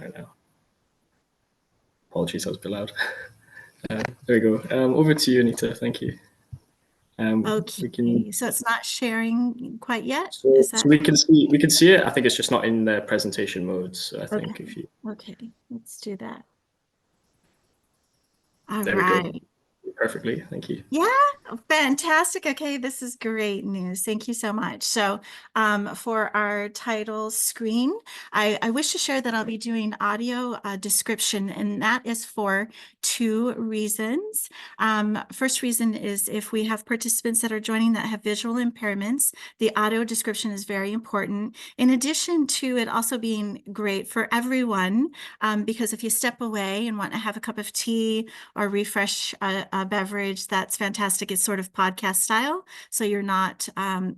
there now. Apologies, I was a bit loud. There we go. Over to you, Anita. Thank you. We can. Okay, so it's not sharing quite yet. So, Is so that we can see it. I think it's just not in the presentation mode. So I think okay? if you. Okay, let's do that. All There we go. right. Perfectly. Thank you. Yeah, fantastic. Okay, this is great news. Thank you so much. So, for our title screen, I wish to share that I'll be doing audio description, and that is for two reasons. First reason is if we have participants that are joining that have visual impairments, the audio description is very important. In addition to it also being great for everyone, because if you step away and want to have a cup of tea or refresh a beverage, that's fantastic. It's sort of podcast style, so you're not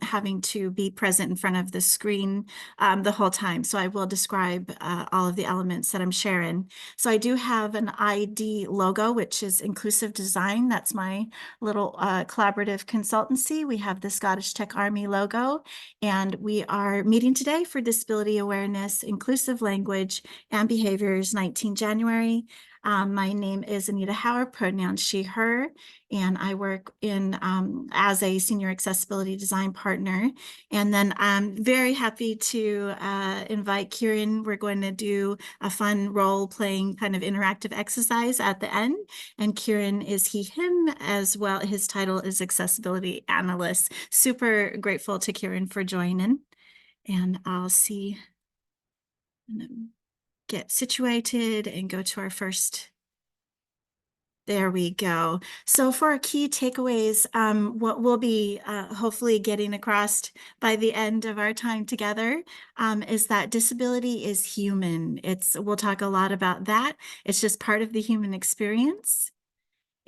having to be present in front of the screen the whole time. So I will describe all of the elements that I'm sharing. So I do have an ID logo, which is inclusive design. That's my little collaborative consultancy. We have the Scottish Tech Army logo, and we are meeting today for Disability Awareness, Inclusive Language, and Behaviors 19 January. My name is Anita Howard, pronouns she, her, and I work in as a senior accessibility design partner. And then I'm very happy to invite Kieran. We're going to do a fun role-playing kind of interactive exercise at the end. And Kieran is he, him as well. His title is Accessibility Analyst. Super grateful to Kieran for joining. And I'll see. Get situated and go to our first. There we go. So for our key takeaways, what we'll be hopefully getting across by the end of our time together is that disability is human. We'll talk a lot about that. It's just part of the human experience.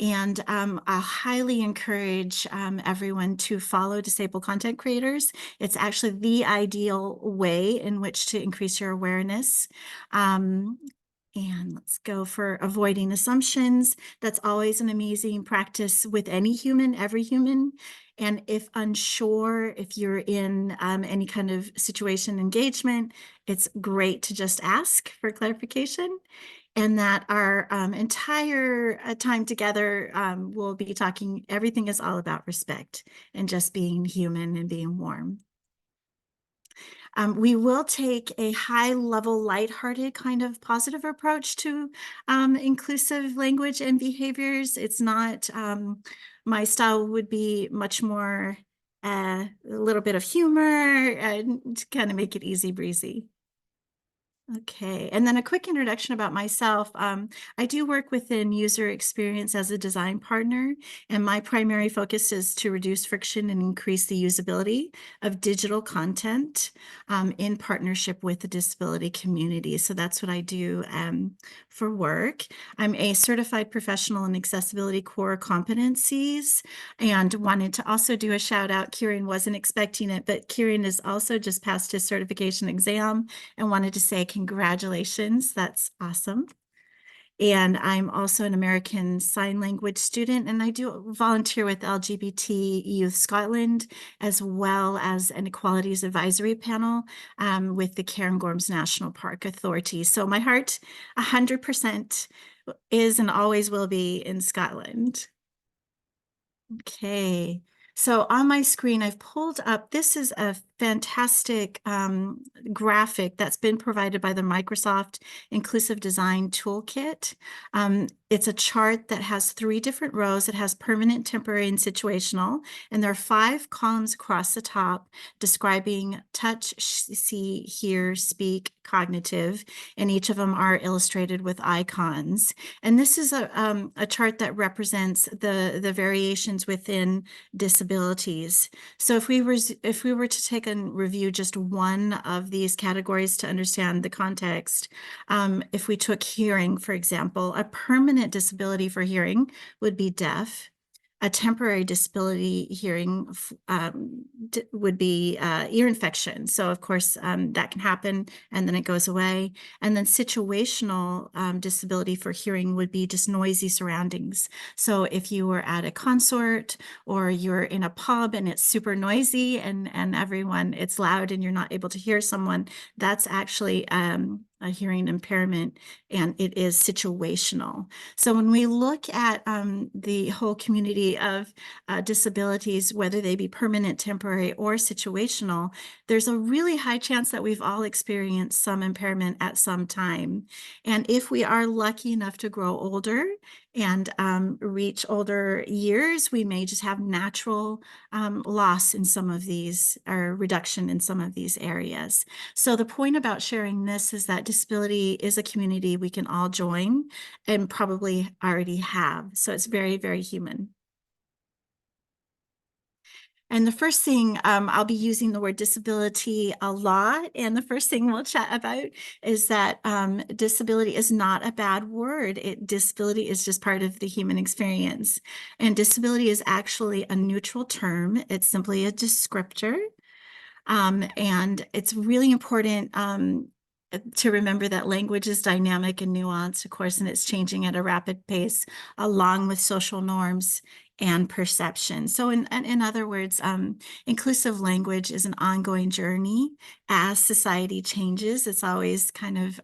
And I'll highly encourage everyone to follow disabled content creators. It's actually the ideal way in which to increase your awareness. And let's go for avoiding assumptions. That's always an amazing practice with any human, every human. And if unsure, if you're in any kind of situation engagement, it's great to just ask for clarification. And that our entire time together, we'll be talking, everything is all about respect and just being human and being warm. We will take a high-level, lighthearted kind of positive approach to inclusive language and behaviors. It's not, my style would be much more a little bit of humor to kind of make it easy breezy. Okay, and then a quick introduction about myself. I do work within user experience as a design partner, and my primary focus is to reduce friction and increase the usability of digital content in partnership with the disability community. So that's what I do for work. I'm a certified professional in accessibility core competencies, and wanted to also do a shout out. Kieran wasn't expecting it, but Kieran has also just passed his certification exam and wanted to say congratulations. That's awesome. And I'm also an American Sign Language student, and I do volunteer with LGBT Youth Scotland, as well as an Equalities Advisory Panel with the Cairngorms National Park Authority. So my heart 100% is and always will be in Scotland. Okay. So on my screen, I've pulled up, this is a fantastic graphic that's been provided by the Microsoft Inclusive Design Toolkit. It's a chart that has 3 different rows. It has permanent, temporary, and situational. And there are 5 columns across the top describing touch, see, hear, speak, cognitive, and each of them are illustrated with icons. And this is a chart that represents the variations within disabilities. So if we were to take and review just one of these categories to understand the context, if we took hearing, for example, a permanent disability for hearing would be deaf. A temporary disability hearing would be ear infection. So of course that can happen and then it goes away. And then situational disability for hearing would be just noisy surroundings. So if you were at a concert or you're in a pub and it's super noisy and everyone, it's loud and you're not able to hear someone, that's actually a hearing impairment, and it is situational. So when we look at the whole community of disabilities, whether they be permanent, temporary, or situational, there's a really high chance that we've all experienced some impairment at some time. And if we are lucky enough to grow older and reach older years, we may just have natural loss in some of these, or reduction in some of these areas. So the point about sharing this is that disability is a community we can all join and probably already have. So it's very, very human. And the first thing, I'll be using the word disability a lot. And the first thing we'll chat about is that disability is not a bad word. Disability is just part of the human experience. And disability is actually a neutral term. It's simply a descriptor. And it's really important to remember that language is dynamic and nuanced, of course, and it's changing at a rapid pace along with social norms and perception. So in other words, inclusive language is an ongoing journey. As society changes, it's always kind of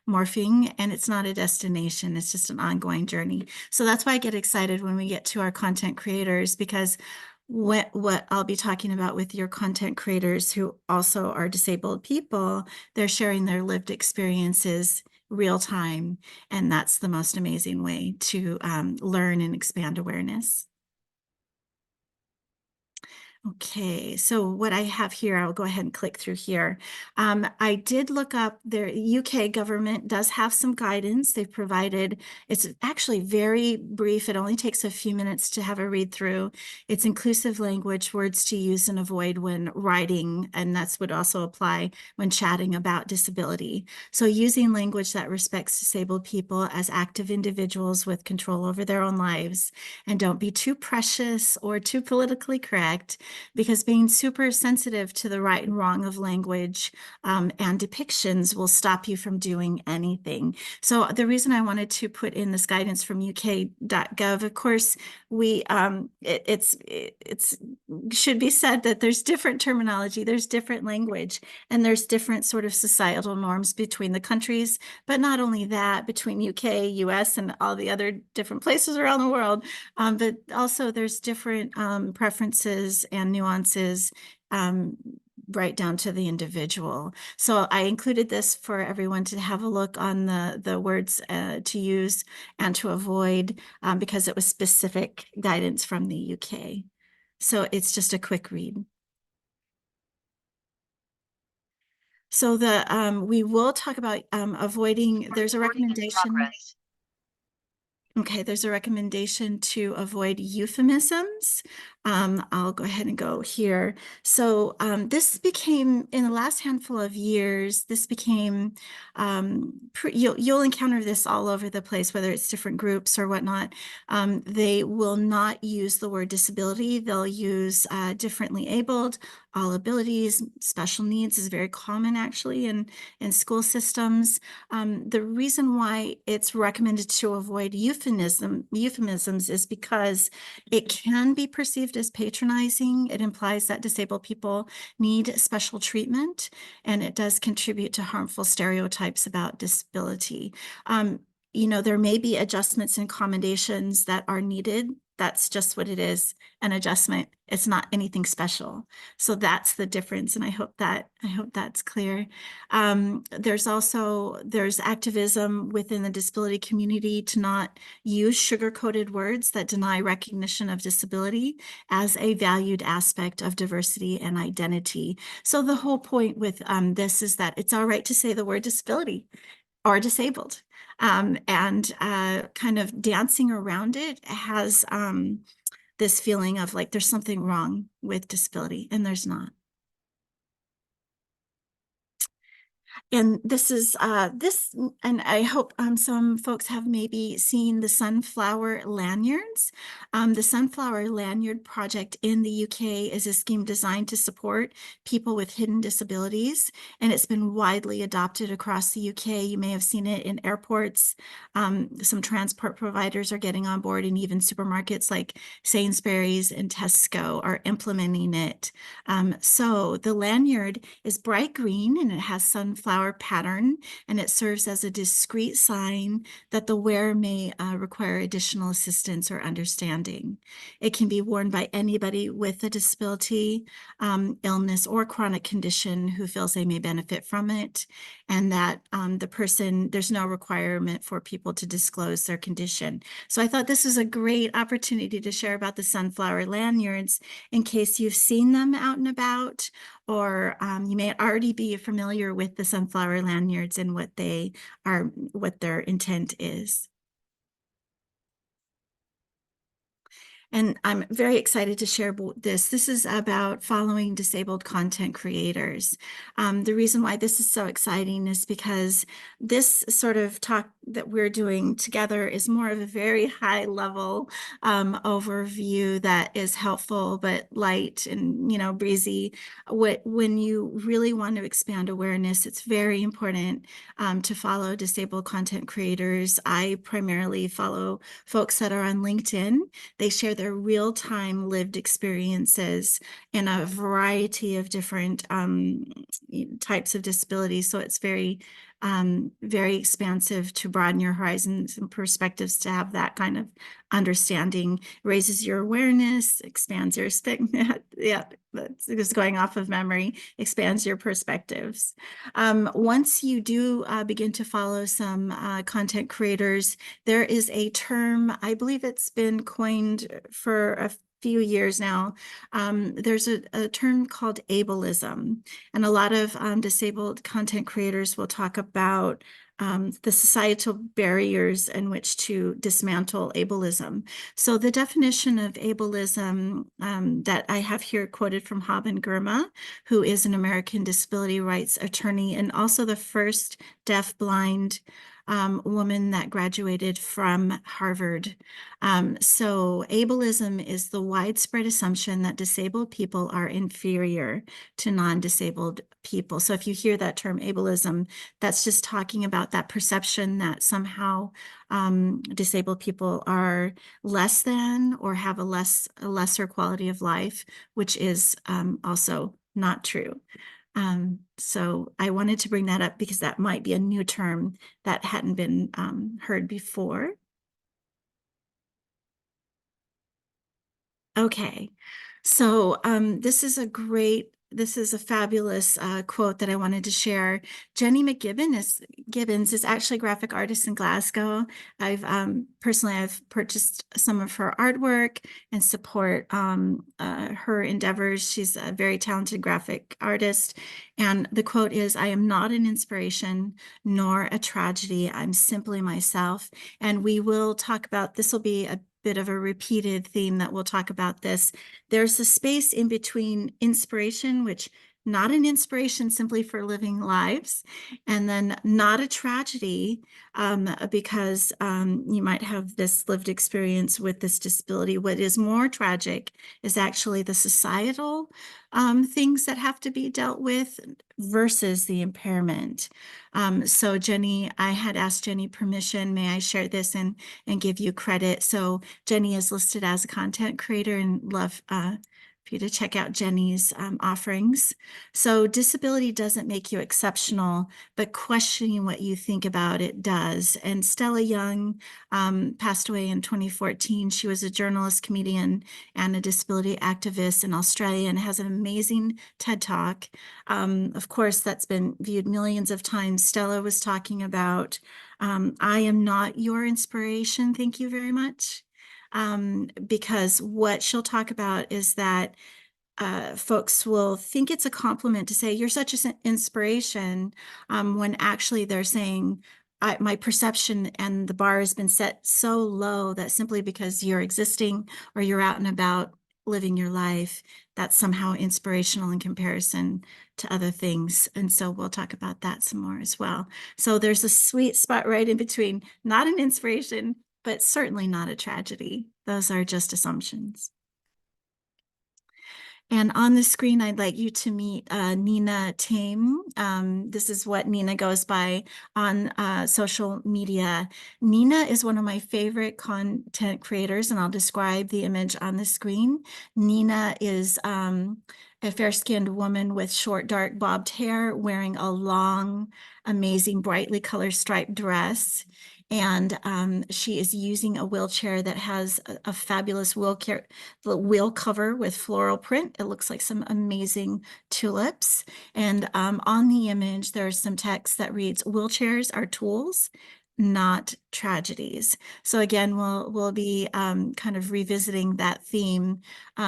morphing, and it's not a destination. It's just an ongoing journey. So that's why I get excited when we get to our content creators, because what I'll be talking about with your content creators who also are disabled people, they're sharing their lived experiences real time. And that's the most amazing way to learn and expand awareness. Okay, so what I have here, I'll go ahead and click through here. I did look up, their UK government does have some guidance. They've provided, it's actually very brief. It only takes a few minutes to have a read through. It's inclusive language, words to use and avoid when writing, and that's would also apply when chatting about disability. So using language that respects disabled people as active individuals with control over their own lives, and don't be too precious or too politically correct, because being super sensitive to the right and wrong of language and depictions will stop you from doing anything. So the reason I wanted to put in this guidance from uk.gov, of course, it's should be said that there's different terminology, there's different language, and there's different sort of societal norms between the countries. But not only that, between UK, US, and all the other different places around the world, but also there's different preferences and nuances right down to the individual. So I included this for everyone to have a look on the words to use and to avoid, because it was specific guidance from the UK. So it's just a quick read. So we will talk about avoiding, there's a recommendation. Okay, there's a recommendation to avoid euphemisms. I'll go ahead and go here. So this became, in the last handful of years, this became, you'll encounter this all over the place, whether it's different groups or whatnot. They will not use the word disability. They'll use differently abled, all abilities, special needs is very common actually in school systems. The reason why it's recommended to avoid euphemisms is because it can be perceived as patronizing. It implies that disabled people need special treatment, and it does contribute to harmful stereotypes about disability. There may be adjustments and accommodations that are needed. That's just what it is, an adjustment. It's not anything special. So that's the difference, and I hope that's clear. There's activism within the disability community to not use sugar-coated words that deny recognition of disability as a valued aspect of diversity and identity. So the whole point with this is that it's all right to say the word disability or disabled. And kind of dancing around it has this feeling of like there's something wrong with disability, and there's not. And this is and I hope some folks have maybe seen the sunflower lanyards. The Sunflower Lanyard Project in the UK is a scheme designed to support people with hidden disabilities, and it's been widely adopted across the UK. You may have seen it in airports. Some transport providers are getting on board, and even supermarkets like Sainsbury's and Tesco are implementing it. So the lanyard is bright green, and it has sunflower sunflower pattern, and it serves as a discreet sign that the wearer may require additional assistance or understanding. It can be worn by anybody with a disability, illness, or chronic condition who feels they may benefit from it, and that there's no requirement for people to disclose their condition. So I thought this was a great opportunity to share about the sunflower lanyards in case you've seen them out and about, or you may already be familiar with the sunflower lanyards and what their intent is. And I'm very excited to share this. This is about following disabled content creators. The reason why this is so exciting is because this sort of talk that we're doing together is more of a very high level overview that is helpful but light and breezy. When you really want to expand awareness, it's very important to follow disabled content creators. I primarily follow folks that are on LinkedIn. They share their real-time lived experiences in a variety of different types of disabilities. So it's very expansive to broaden your horizons and perspectives, to have that kind of understanding, raises your awareness, expands your yeah, that's just going off of memory, expands your perspectives. Once you do begin to follow some content creators, there is a term, I believe it's been coined for a few years now. There's a term called ableism, and a lot of disabled content creators will talk about the societal barriers in which to dismantle ableism. So the definition of ableism that I have here quoted from Haben Girma, who is an American disability rights attorney and also the first deaf-blind woman that graduated from Harvard. So ableism is the widespread assumption that disabled people are inferior to non-disabled people. So if you hear that term ableism, that's just talking about that perception that somehow disabled people are less than or have a lesser quality of life, which is also not true. So I wanted to bring that up because that might be a new term that hadn't been heard before. Okay, so this is a fabulous quote that I wanted to share. Jenny Gibbons is actually a graphic artist in Glasgow. Personally, I've purchased some of her artwork and support her endeavors. She's a very talented graphic artist. And the quote is, "I am not an inspiration nor a tragedy. I'm simply myself." And we will talk about, this will be a bit of a repeated theme that we'll talk about this. There's a space in between inspiration, which not an inspiration simply for living lives, and then not a tragedy because you might have this lived experience with this disability. What is more tragic is actually the societal things that have to be dealt with versus the impairment. So Jenny, I had asked Jenny permission, may I share this and give you credit? So Jenny is listed as a content creator, and love for you to check out Jenny's offerings. So disability doesn't make you exceptional, but questioning what you think about it does. And Stella Young passed away in 2014. She was a journalist, comedian, and a disability activist in Australia, and has an amazing TED Talk. Of course, that's been viewed millions of times. Stella was talking about, I am not your inspiration, thank you very much. Because what she'll talk about is that folks will think it's a compliment to say, "You're such an inspiration," when actually they're saying, my perception and the bar has been set so low that simply because you're existing or you're out and about living your life, that's somehow inspirational in comparison to other things. And so we'll talk about that some more as well. So there's a sweet spot right in between, not an inspiration, but certainly not a tragedy. Those are just assumptions. And on the screen, I'd like you to meet Nina Tame. This is what Nina goes by on social media. Nina is one of my favorite content creators, and I'll describe the image on the screen. Nina is a fair-skinned woman with short, dark bobbed hair, wearing a long, amazing, brightly colored striped dress. And she is using a wheelchair that has a fabulous wheel cover with floral print. It looks like some amazing tulips. And on the image, there's some text that reads, "Wheelchairs are tools, not tragedies." So again, we'll be kind of revisiting that theme.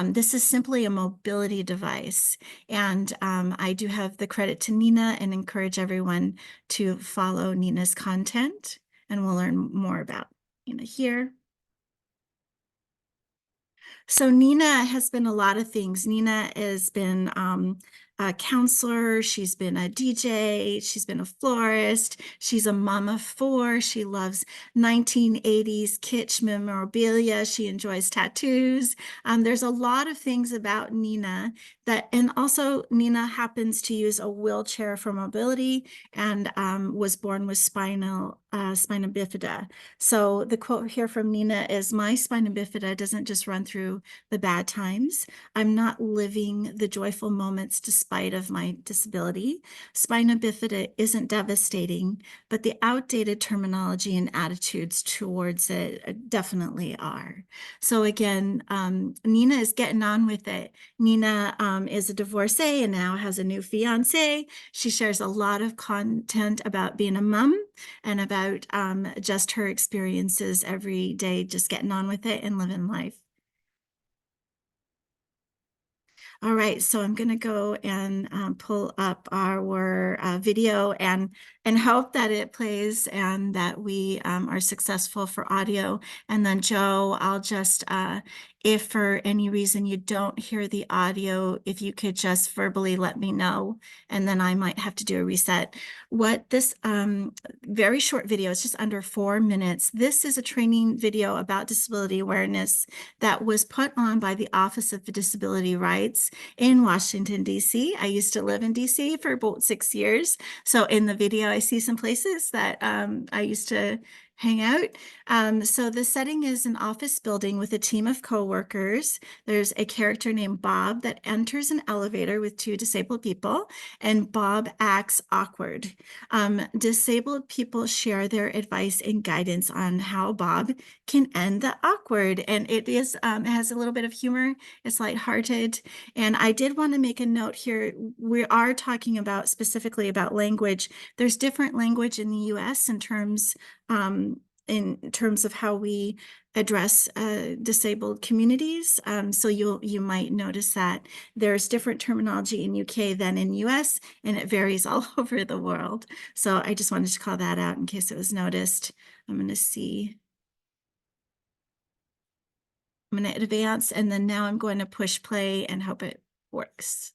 This is simply a mobility device. And I do have the credit to Nina and encourage everyone to follow Nina's content. And we'll learn more about Nina here. So Nina has been a lot of things. Nina has been a counselor. She's been a DJ. She's been a florist. She's a mom of four. She loves 1980s kitsch memorabilia. She enjoys tattoos. There's a lot of things about Nina and also Nina happens to use a wheelchair for mobility and was born with spina bifida. So the quote here from Nina is, "My spina bifida doesn't just run through the bad times. I'm not living the joyful moments despite of my disability. Spina bifida isn't devastating, but the outdated terminology and attitudes towards it definitely are." So again, Nina is getting on with it. Nina is a divorcee and now has a new fiance. She shares a lot of content about being a mom and about just her experiences every day, just getting on with it and living life. All right, so I'm going to go and pull up our video and hope that it plays and that we are successful for audio. And then Joe, I'll just, if for any reason you don't hear the audio, if you could just verbally let me know, and then I might have to do a reset. What this very short video, it's just under 4 minutes. This is a training video about disability awareness that was put on by the Office of Disability Rights in Washington, D.C. I used to live in D.C. for about 6 years. So in the video, I see some places that I used to hang out. So the setting is an office building with a team of coworkers. There's a character named Bob that enters an elevator with 2 disabled people, and Bob acts awkward. Disabled people share their advice and guidance on how Bob can end the awkward. And it has a little bit of humor. It's lighthearted. And I did want to make a note here. We are talking about specifically about language. There's different language in the US in terms of how we address disabled communities. So you might notice that there's different terminology in UK than in US, and it varies all over the world. So I just wanted to call that out in case it was noticed. I'm going to advance, and then now I'm going to push play and hope it works.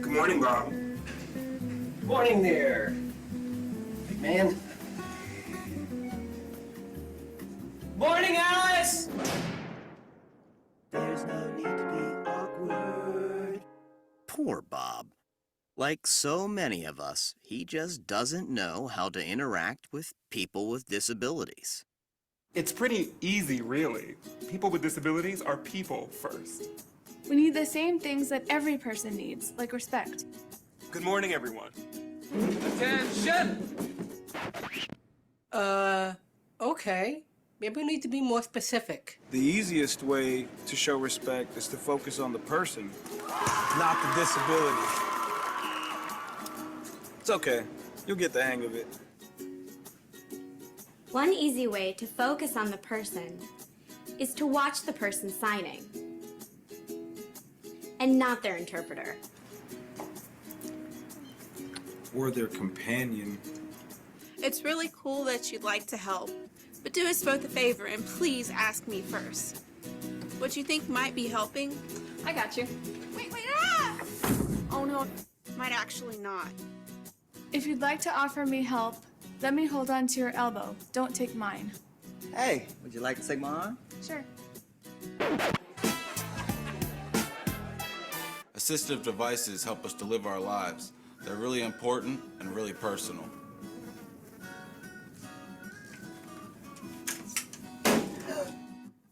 Good morning, Bob. Morning there, big man. Morning, Alice! There's no need to be awkward. Poor Bob. Like so many of us, he just doesn't know how to interact with people with disabilities. It's pretty easy, really. People with disabilities are people first. We need the same things that every person needs, like respect. Good morning, everyone. Attention! Okay. Maybe we need to be more specific. The easiest way to show respect is to focus on the person, not the disability. It's okay. You'll get the hang of it. One easy way to focus on the person is to watch the person signing and not their interpreter. Or their companion. It's really cool that you'd like to help, but do us both a favor and please ask me first. What you think might be helping? I got you. Wait, ah! Oh no, might actually not. If you'd like to offer me help, Let me hold on to your elbow. Don't take mine. Hey, would you like to take my arm? Sure. Assistive devices help us to live our lives. They're really important and really personal.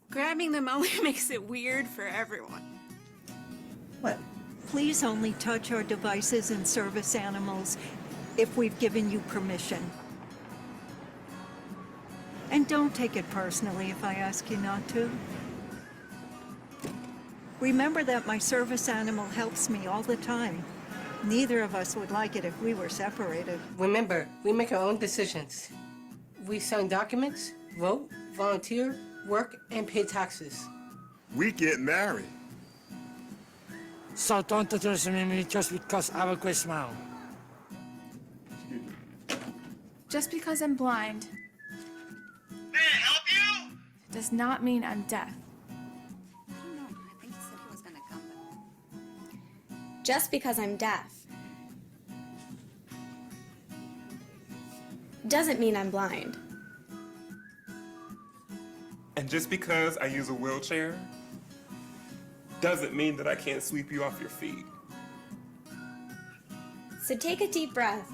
Grabbing them only makes it weird for everyone. What? Please only touch our devices and service animals if we've given you permission. And don't take it personally if I ask you not to. Remember that my service animal helps me all the time. Neither of us would like it if we were separated. Remember, we make our own decisions. We sign documents, vote, volunteer, work, and pay taxes. We get married. So don't address me just because I have a great smile. Just because I'm blind. May I help you? Does not mean I'm deaf. No, I think he said he was gonna come. Just because I'm deaf doesn't mean I'm blind. And just because I use a wheelchair doesn't mean that I can't sweep you off your feet. So take a deep breath.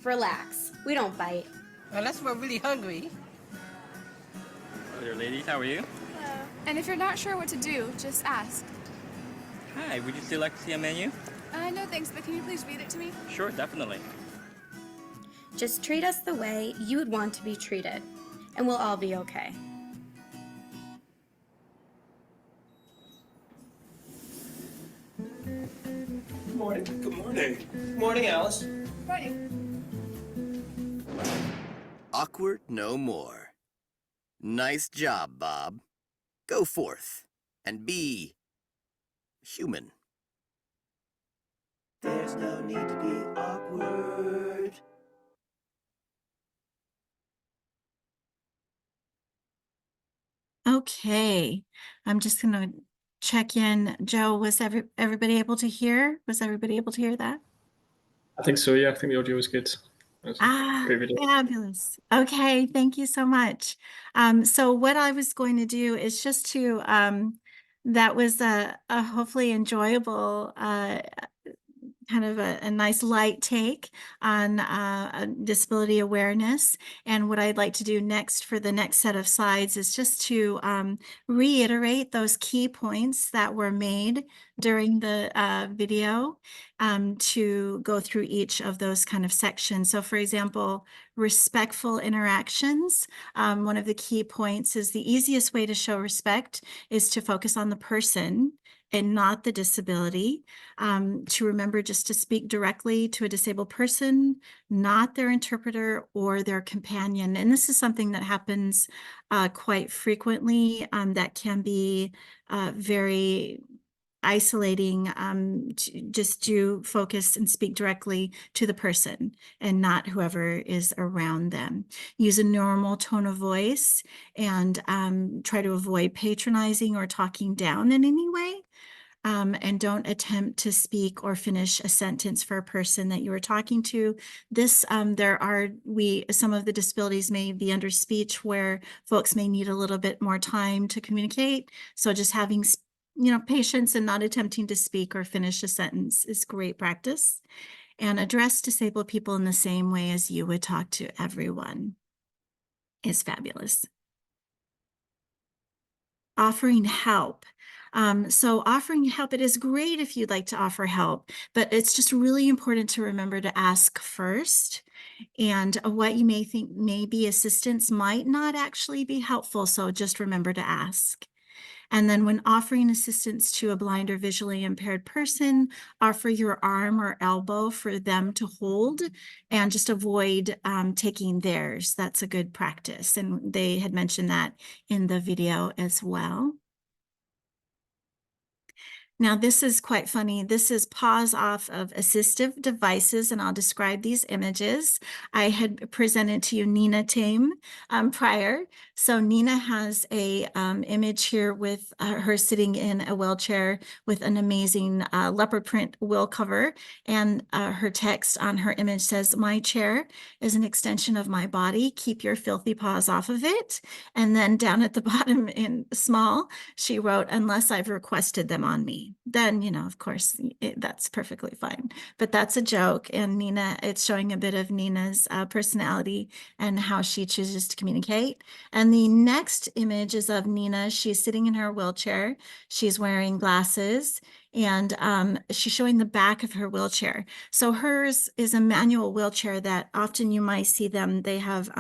Relax. We don't bite. Unless we're really hungry. Hello there, ladies. How are you? Hello. And if you're not sure what to do, just ask. Hi. Would you still like to see a menu? No thanks, but can you please read it to me? Sure, definitely. Just treat us the way you would want to be treated, and we'll all be okay. Good morning. Good morning. Morning, Alice. Morning. Awkward no more. Nice job, Bob. Go forth and be human. There's no need to be awkward. Okay, I'm just gonna check in. Joe, was everybody able to hear? Was everybody able to hear that? I think so, yeah. I think the audio was good. Great video. Fabulous. Okay, thank you so much. So what I was going to do is just to, that was a hopefully enjoyable, kind of a nice light take on disability awareness. And what I'd like to do next for the next set of slides is just to reiterate those key points that were made during the video, to go through each of those kind of sections. So for example, respectful interactions. One of the key points is the easiest way to show respect is to focus on the person and not the disability. To remember just to speak directly to a disabled person, not their interpreter or their companion. And this is something that happens quite frequently, that can be very isolating. Just to focus and speak directly to the person and not whoever is around them. Use a normal tone of voice and try to avoid patronizing or talking down in any way. And don't attempt to speak or finish a sentence for a person that you are talking to. This, some of the disabilities may be under speech where folks may need a little bit more time to communicate. So just having, patience and not attempting to speak or finish a sentence is great practice. And address disabled people in the same way as you would talk to everyone is fabulous. Offering help. So offering help, it is great if you'd like to offer help, but it's just really important to remember to ask first. And what you may think may be assistance might not actually be helpful. So just remember to ask. And then when offering assistance to a blind or visually impaired person, offer your arm or elbow for them to hold and just avoid taking theirs. That's a good practice. And they had mentioned that in the video as well. Now, this is quite funny. This is pause off of assistive devices, and I'll describe these images. I had presented to you Nina Tame prior. So Nina has a image here with her sitting in a wheelchair with an amazing leopard print wheel cover. And her text on her image says, "My chair is an extension of my body. Keep your filthy paws off of it." And then down at the bottom in small, she wrote, "Unless I've requested them on me." Then, of course, that's perfectly fine. But that's a joke. And Nina, it's showing a bit of Nina's personality and how she chooses to communicate. And the next image is of Nina. She's sitting in her wheelchair. She's wearing glasses. And she's showing the back of her wheelchair. So hers is a manual wheelchair that often you might see them. They have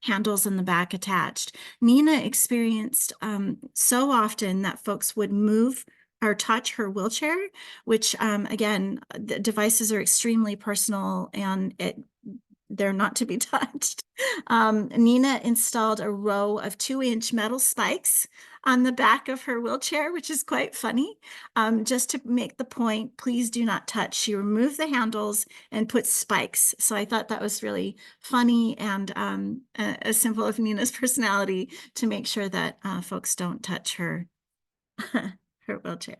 handles in the back attached. Nina experienced so often that folks would move or touch her wheelchair, which again, the devices are extremely personal and they're not to be touched. Nina installed a row of 2-inch metal spikes on the back of her wheelchair, which is quite funny. Just to make the point, please do not touch. She removed the handles and put spikes. So I thought that was really funny and a symbol of Nina's personality to make sure that folks don't touch her her wheelchair.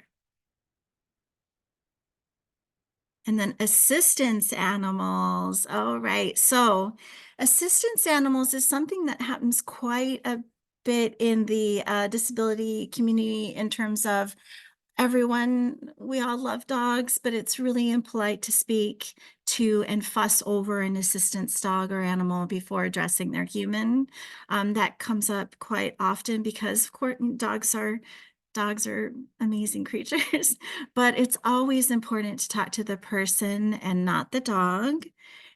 And then assistance animals. All right. So assistance animals is something that happens quite a bit in the disability community in terms of we all love dogs, but it's really impolite to speak to and fuss over an assistance dog or animal before addressing their human. That comes up quite often because, of course, dogs are amazing creatures, but it's always important to talk to the person and not the dog,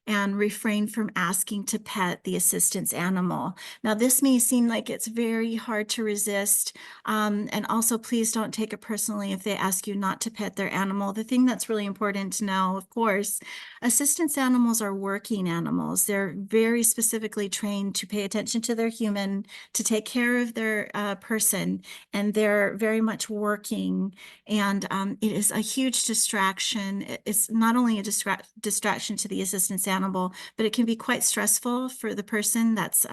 and refrain from asking to pet the assistance animal. Now, this may seem like it's very hard to resist, and also please don't take it personally if they ask you not to pet their animal. The thing that's really important to know, of course, assistance animals are working animals. They're very specifically trained to pay attention to their human, to take care of their person, and they're very much working. And it is a huge distraction. It's not only a distraction to the assistance animal, but it can be quite stressful for the person that's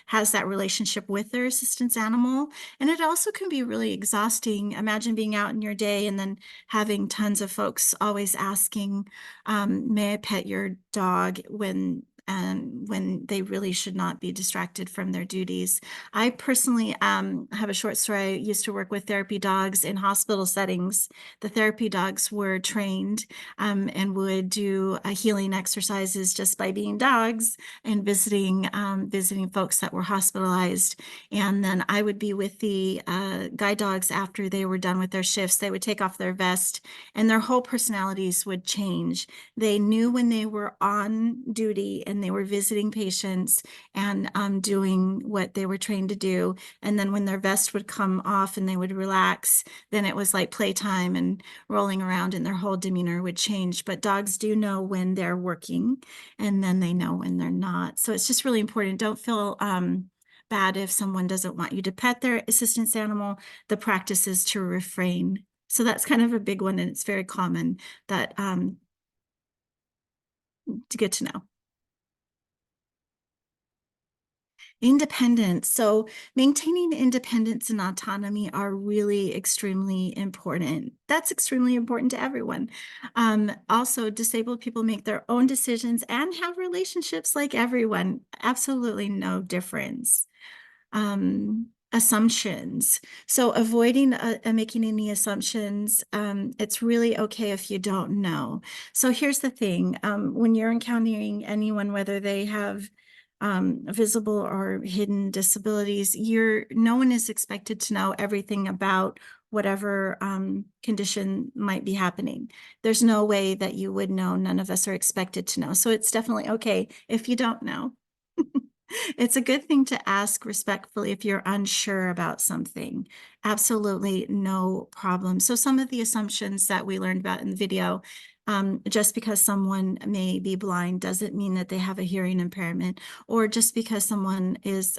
has that relationship with their assistance animal. And it also can be really exhausting. Imagine being out in your day and then having tons of folks always asking, "May I pet your dog?" when they really should not be distracted from their duties. I personally have a short story. I used to work with therapy dogs in hospital settings. The therapy dogs were trained and would do healing exercises just by being dogs and visiting folks that were hospitalized. And then I would be with the guide dogs after they were done with their shifts. They would take off their vest and their whole personalities would change. They knew when they were on duty and they were visiting patients and doing what they were trained to do. And then when their vest would come off and they would relax, then it was like playtime and rolling around and their whole demeanor would change. But dogs do know when they're working and then they know when they're not. So it's just really important. Don't feel bad if someone doesn't want you to pet their assistance animal. The practice is to refrain. So that's kind of a big one, and it's very common that to get to know. Independence. So maintaining independence and autonomy are really extremely important. That's extremely important to everyone. Also, disabled people make their own decisions and have relationships like everyone. Absolutely no difference. Assumptions. So avoiding making any assumptions, it's really okay if you don't know. So here's the thing, when you're encountering anyone, whether they have visible or hidden disabilities, no one is expected to know everything about whatever condition might be happening. There's no way that you would know. None of us are expected to know. So it's definitely okay if you don't know. It's a good thing to ask respectfully if you're unsure about something. Absolutely no problem. So some of the assumptions that we learned about in the video, just because someone may be blind doesn't mean that they have a hearing impairment, or just because someone is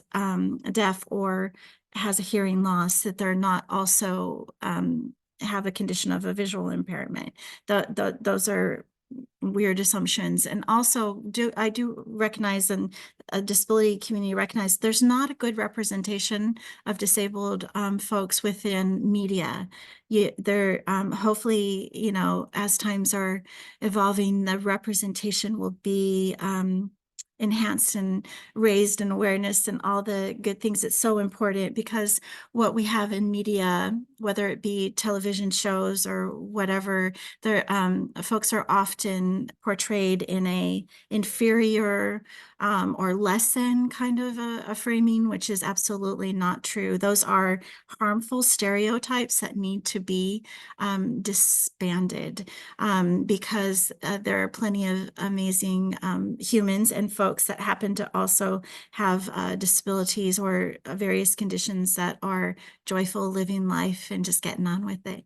deaf or has a hearing loss, that they're not also have a condition of a visual impairment. Those are weird assumptions. And also I do recognize, and a disability community recognize, there's not a good representation of disabled folks within media. There hopefully, you know, as times are evolving, the representation will be enhanced and raised in awareness and all the good things. It's so important, because what we have in media, whether it be television shows or whatever, there folks are often portrayed in a inferior or less than kind of a framing, which is absolutely not true. Those are harmful stereotypes that need to be disbanded, because there are plenty of amazing humans and folks that happen to also have disabilities or various conditions that are joyful, living life and just getting on with it.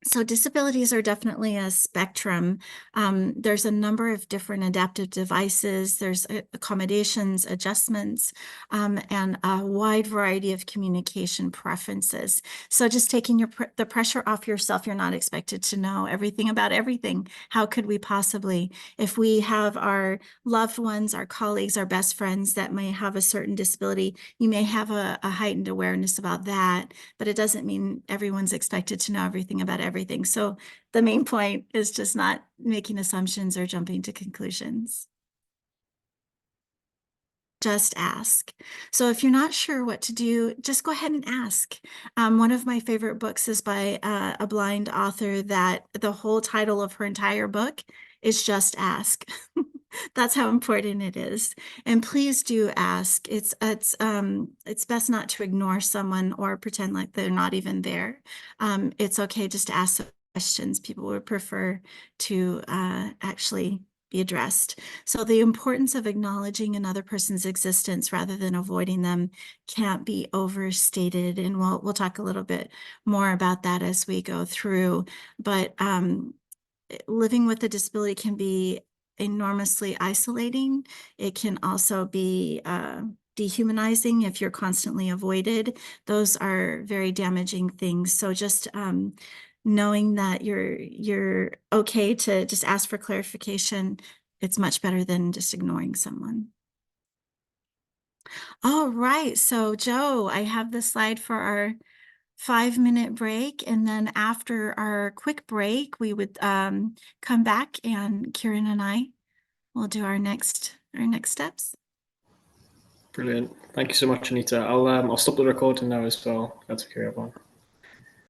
So disabilities are definitely a spectrum. There's a number of different adaptive devices. There's accommodations, adjustments, and a wide variety of communication preferences. So just taking the pressure off yourself. You're not expected to know everything about everything. How could we possibly? If we have our loved ones, our colleagues, our best friends that may have a certain disability, you may have a heightened awareness about that, but it doesn't mean everyone's expected to know everything about everything. So the main point is just not making assumptions or jumping to conclusions. Just ask. So if you're not sure what to do, just go ahead and ask. One of my favorite books is by a blind author that the whole title of her entire book is Just Ask. That's how important it is. And please do ask. It's best not to ignore someone or pretend like they're not even there. It's okay just to ask questions. People would prefer to actually be addressed. So the importance of acknowledging another person's existence rather than avoiding them can't be overstated. And we'll talk a little bit more about that as we go through. But living with a disability can be enormously isolating. It can also be dehumanizing if you're constantly avoided. Those are very damaging things. So just knowing that you're okay to just ask for clarification, it's much better than just ignoring someone. All right, so Joe, I have the slide for our 5-minute break, and then after our quick break, we would come back, and Kieran and I will do our next steps. Brilliant. Thank you so much, Anita. I'll stop the recording now as well. That's okay, everyone.